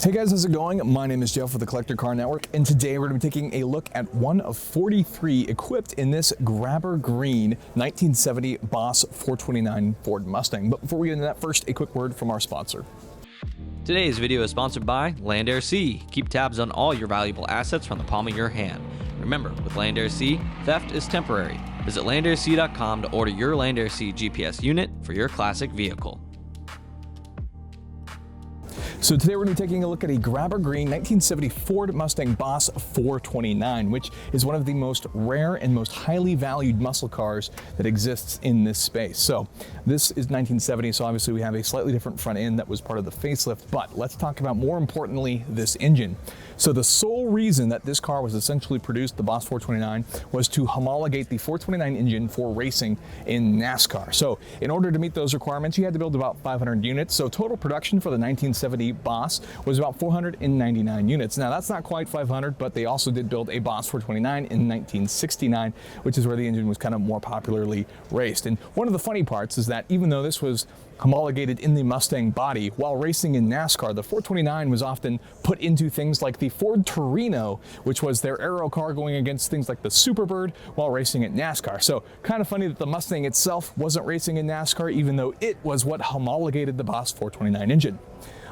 Hey guys, how's it going? My name is Jeff with the Collector Car Network, and today we're going to be taking a look at one of 43 equipped in this grabber green 1970 Boss 429 Ford Mustang. But before we get into that, first a quick word from our sponsor. Today's video is sponsored by Land Air Sea. Keep tabs on all your valuable assets from the palm of your hand. Remember, with Land Air Sea, theft is temporary. Visit landairSea.com to order your Land Air Sea GPS unit for your classic vehicle. So today we're going to be taking a look at a grabber green 1970 Ford Mustang Boss 429, which is one of the most rare and most highly valued muscle cars that exists in this space. So this is 1970, so obviously we have a slightly different front end that was part of the facelift, but let's talk about, more importantly, this engine. So the sole reason that this car was essentially produced, the Boss 429, was to homologate the 429 engine for racing in NASCAR. So in order to meet those requirements, you had to build about 500 units. So total production for the 1970 Boss was about 499 units. Now that's not quite 500, but they also did build a Boss 429 in 1969, which is where the engine was kind of more popularly raced. And one of the funny parts is that even though this was homologated in the Mustang body, while racing in NASCAR, the 429 was often put into things like the Ford Torino, which was their aero car going against things like the Superbird while racing at NASCAR. So kind of funny that the Mustang itself wasn't racing in NASCAR, even though it was what homologated the Boss 429 engine.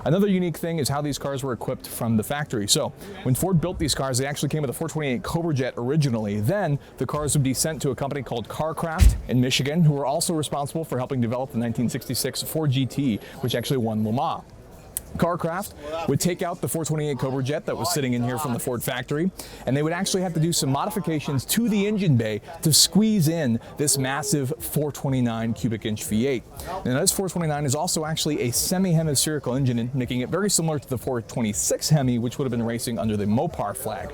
Another unique thing is how these cars were equipped from the factory. So when Ford built these cars, they actually came with a 428 Cobra Jet originally. Then the cars would be sent to a company called Kar Kraft in Michigan, who were also responsible for helping develop the 1966 Ford GT, which actually won Le Mans. Kar Kraft would take out the 428 Cobra Jet that was sitting in here from the Ford factory, and they would actually have to do some modifications to the engine bay to squeeze in this massive 429 cubic inch V8. Now this 429 is also actually a semi-hemispherical engine, making it very similar to the 426 Hemi, which would have been racing under the Mopar flag.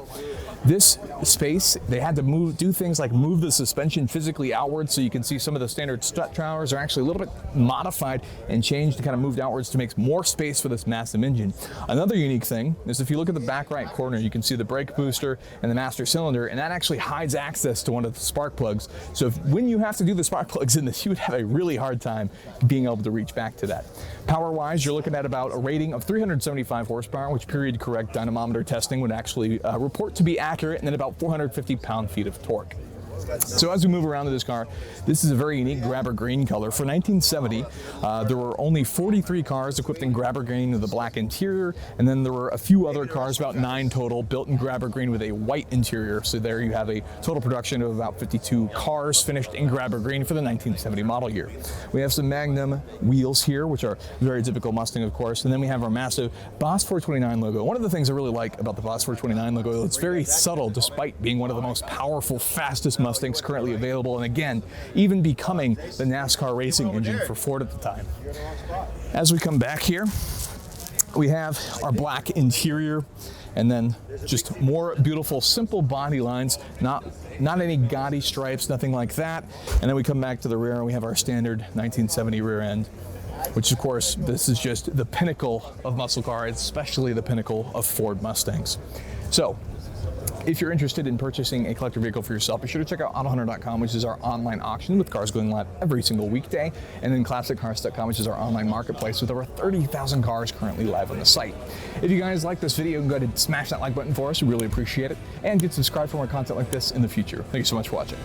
This space, they had to do things like move the suspension physically outwards, so you can see some of the standard strut towers are actually a little bit modified and changed to kind of moved outwards to make more space for this massive engine. Another unique thing is if you look at the back right corner, you can see the brake booster and the master cylinder, and that actually hides access to one of the spark plugs. So when you have to do the spark plugs in this, you would have a really hard time being able to reach back to that. Power-wise, you're looking at about a rating of 375 horsepower, which period correct dynamometer testing would actually report to be accurate, and then about 450 pound-feet of torque. So as we move around to this car, this is a very unique grabber green color. For 1970, there were only 43 cars equipped in grabber green with a black interior, and then there were a few other cars, about 9 total, built in grabber green with a white interior. So there you have a total production of about 52 cars finished in grabber green for the 1970 model year. We have some Magnum wheels here, which are very typical Mustang, of course, and then we have our massive Boss 429 logo. One of the things I really like about the Boss 429 logo, it's very subtle despite being one of the most powerful, fastest Mustangs currently available, and again, even becoming the NASCAR racing engine for Ford at the time. As we come back here, we have our black interior, and then just more beautiful, simple body lines, not any gaudy stripes, nothing like that. And then we come back to the rear, and we have our standard 1970 rear end, which of course, this is just the pinnacle of muscle cars, especially the pinnacle of Ford Mustangs. So if you're interested in purchasing a collector vehicle for yourself, be sure to check out AutoHunter.com, which is our online auction with cars going live every single weekday, and then ClassicCars.com, which is our online marketplace with over 30,000 cars currently live on the site. If you guys like this video, go ahead and smash that like button for us. We really appreciate it, and get subscribed for more content like this in the future. Thank you so much for watching.